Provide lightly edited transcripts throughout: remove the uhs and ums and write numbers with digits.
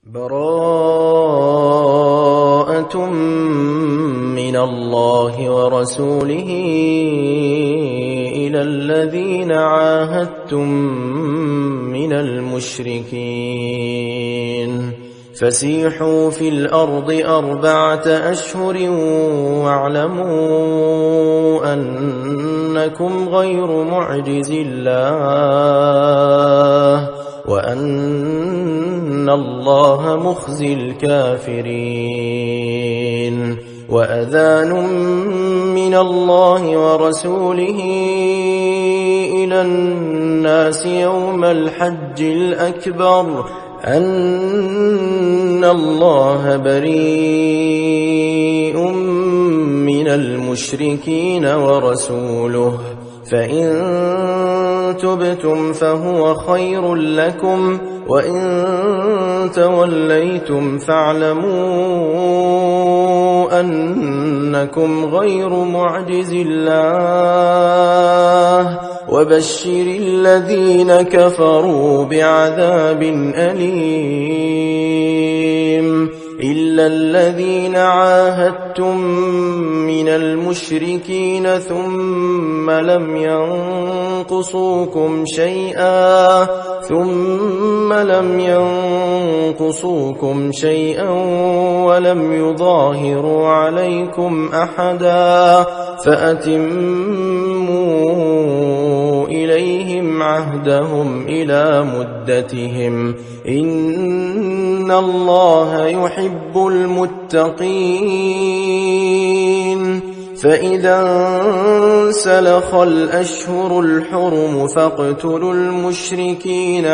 براءة من الله ورسوله إلى الذين عاهدتم من المشركين فسيحوا في الأرض 4 أشهر واعلموا أنكم غير معجز الله وأن الله مخزي الكافرين وأذان من الله ورسوله إلى الناس يوم الحج الأكبر أن الله بريء من المشركين ورسوله فإن تبتم فهو خير لكم وإن توليتم فاعلموا أنكم غير معجز الله وبشر الذين كفروا بعذاب أليم إلا الذين عاهدتم من المشركين ثم لم ينقصوكم شيئا ولم يظاهروا عليكم أحدا فأتموا إليهم عهدهم إلى مدتهم إن الله يحب المتقين فإذا انسلخ الأشهر الحرم فاقتلوا المشركين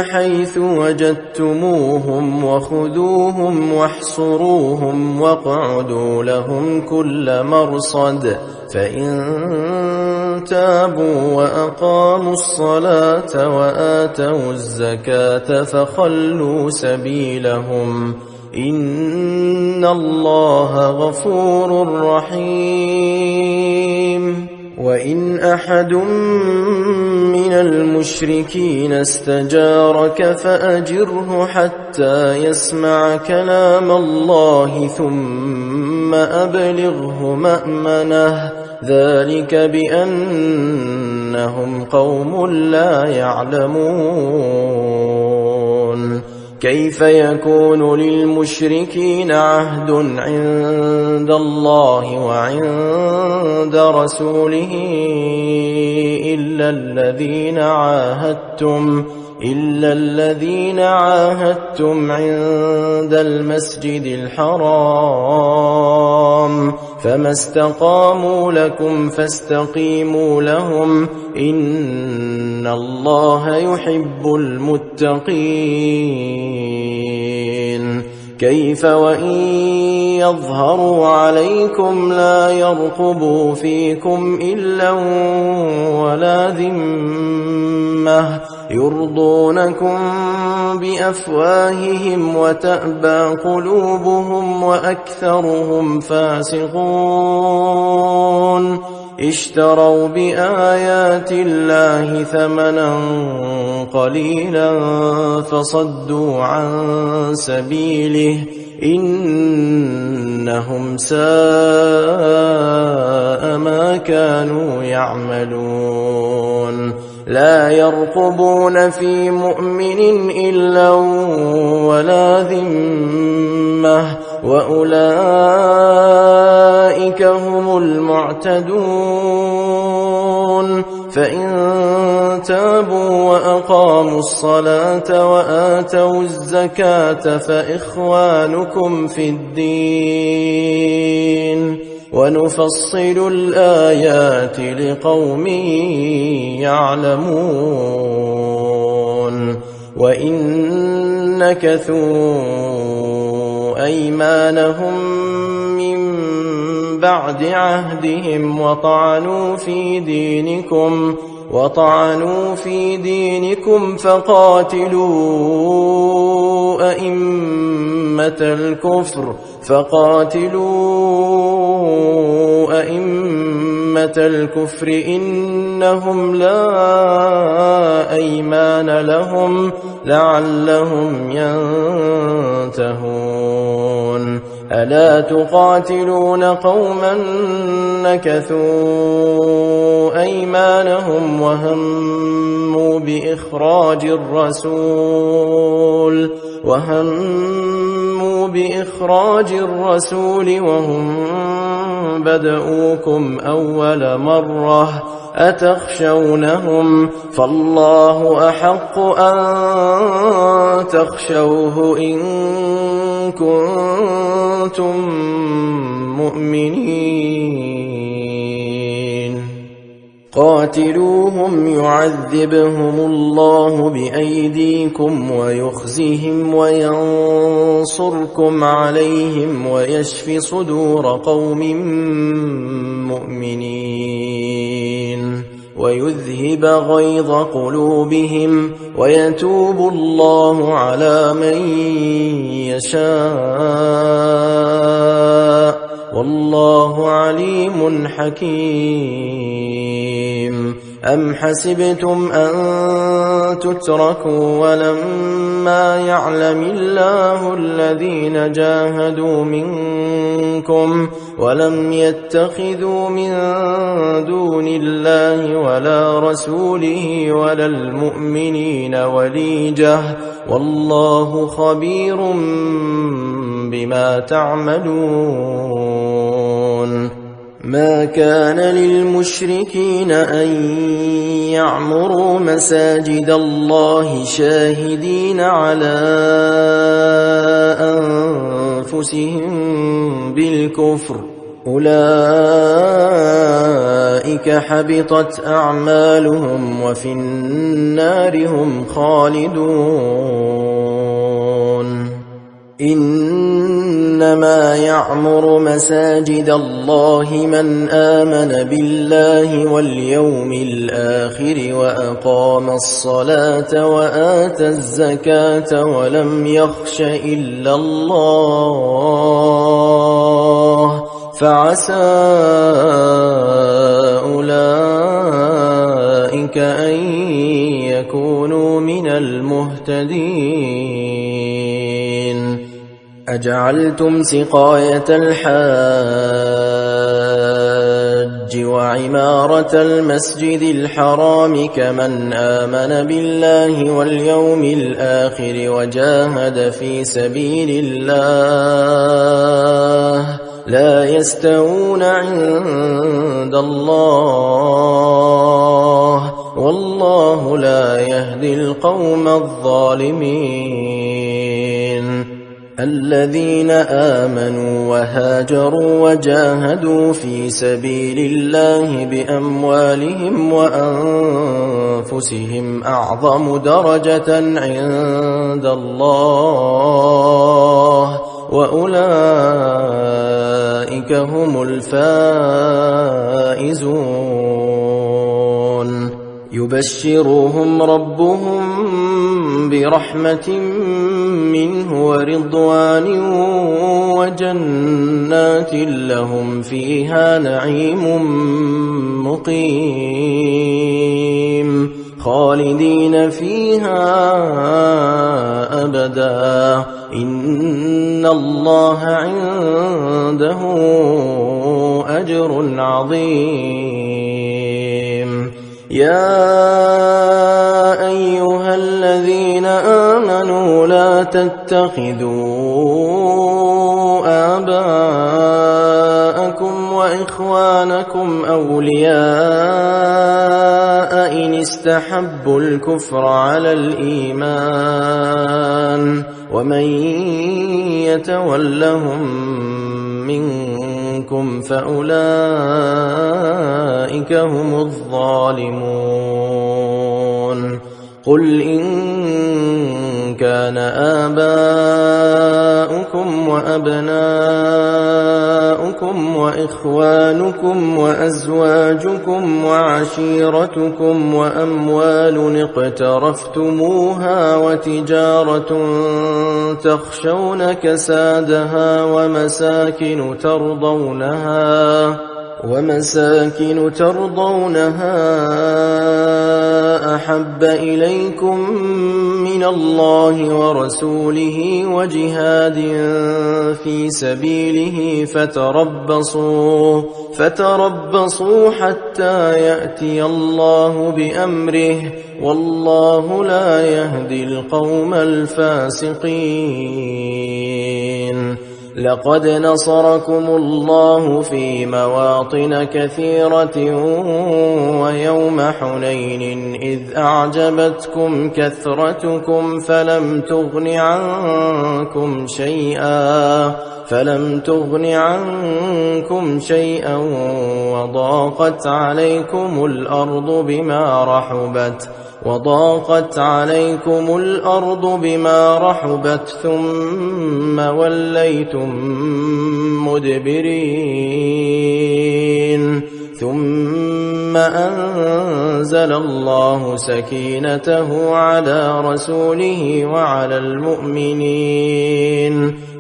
حيث وجدتموهم وخذوهم واحصروهم واقعدوا لهم كل مرصد فإن تابوا وأقاموا الصلاة وآتوا الزكاة فخلوا سبيلهم إن الله غفور رحيم وإن أحد من المشركين استجارك فأجره حتى يسمع كلام الله ثم أبلغه مأمنه ذلك بأنهم قوم لا يعلمون كيف يكون للمشركين عهد عند الله وعند رسوله إلا الذين عاهدتم عند المسجد الحرام فما استقاموا لكم فاستقيموا لهم إن الله يحب المتقين كيف وإن يظهروا عليكم لا يرقبوا فيكم إلا ولا ذمة يرضونكم بأفواههم وتأبى قلوبهم وأكثرهم فاسقون اشتروا بآيات الله ثمنا قليلا فصدوا عن سبيله إنهم ساء ما كانوا يعملون لا يرقبون في مؤمن إلا ولا ذمة وأولئك هم المعتدون فإن تابوا وأقاموا الصلاة وآتوا الزكاة فإخوانكم في الدين ونفصل الآيات لقوم يعلمون وإن نكثوا أيمانهم من بعد عهدهم وطعنوا في دينكم فقاتلوا أئمة الكفر إنهم لا أيمان لهم لعلهم ينتهون ألا تقاتلون قوما نكثوا أيمانهم وهموا بإخراج الرسول وهم بدؤوكم أول مرة أتخشونهم فالله أحق أن تخشوه إن كنتم مؤمنين قاتلوهم يعذبهم الله بأيديكم ويخزهم وينصركم عليهم ويشف صدور قوم مؤمنين ويذهب غيظ قلوبهم ويتوب الله على من يشاء والله عليم حكيم أم حسبتم أن تتركوا ولما يعلم الله الذين جاهدوا منكم ولم يتخذوا من دون الله ولا رسوله ولا المؤمنين وليجة والله خبير بما تعملون ما كان للمشركين أن يعمروا مساجد الله شاهدين على أنفسهم بالكفر أولئك حبطت أعمالهم وفي النار هم خالدون إنما يعمر مساجد الله من آمن بالله واليوم الآخر وأقام الصلاة وآتى الزكاة ولم يخش إلا الله فعسى أولئك أن يكونوا من المهتدين أجعلتم سقاية الحاج وعمارة المسجد الحرام كمن آمن بالله واليوم الآخر وجاهد في سبيل الله لا يستوون عند الله والله لا يهدي القوم الظالمين الذين آمنوا وهاجروا وجاهدوا في سبيل الله بأموالهم وأنفسهم أعظم درجة عند الله وأولئك هم الفائزون يبشرهم ربهم برحمة منه ورضوان وجنات لهم فيها نعيم مقيم خالدين فيها أبدا إن الله عنده أجر عظيم يا أيها الذين آمنوا لا تتخذوا آباءكم وإخوانكم أولياء إن استحبوا الكفر على الإيمان ومن يتولهم منكم فأولئك هم الظالمون قل إن كان آباؤكم وأبناؤكم وإخوانكم وأزواجكم وعشيرتكم وأموال اقترفتموها وتجارة تخشون كسادها ومساكن ترضونها أحب إليكم من الله ورسوله وجهاد في سبيله فتربصوا حتى يأتي الله بأمره والله لا يهدي القوم الفاسقين. لقد نصركم الله في مواطن كثيرة ويوم حنين إذ أعجبتكم كثرتكم فلم تغن عنكم شيئا وضاقت عليكم الأرض بما رحبت ثم وليتم مدبرين ثم أنزل الله سكينته على رسوله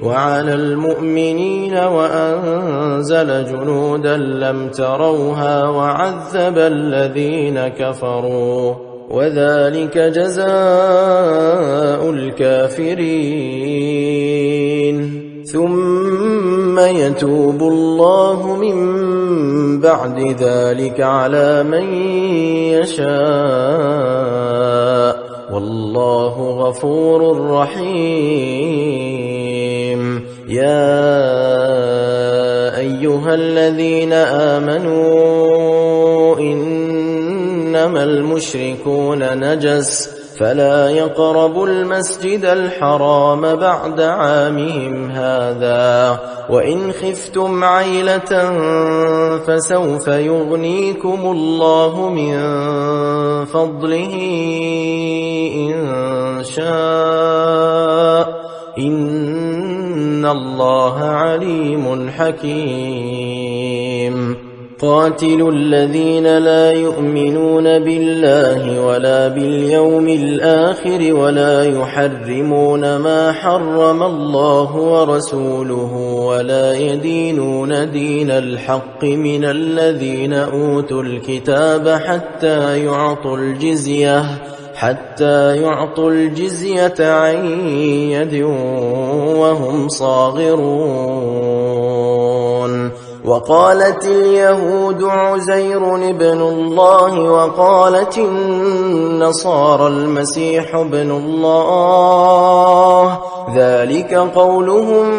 وعلى المؤمنين وأنزل جنودا لم تروها وعذب الذين كفروا وذلك جزاء الكافرين. ثم يتوب الله من بعد ذلك على من يشاء والله غفور رحيم. يا أيها الذين آمنوا إنما المشركون نجس فلا يقربوا المسجد الحرام بعد عامهم هذا وإن خفتم عيلة فسوف يغنيكم الله من فضله إن شاء إن الله عليم حكيم. قاتلوا الذين لا يؤمنون بالله ولا باليوم الآخر ولا يحرمون ما حرم الله ورسوله ولا يدينون دين الحق من الذين أوتوا الكتاب حتى يعطوا الجزية عن يد وهم صاغرون. وقالت اليهود عزير ابن الله وقالت النصارى المسيح ابن الله ذلك قولهم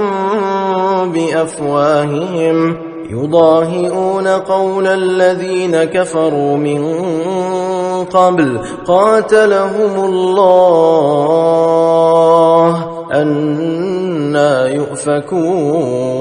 بأفواههم يضاهئون قول الذين كفروا من قبل قاتلهم الله أنى يؤفكون.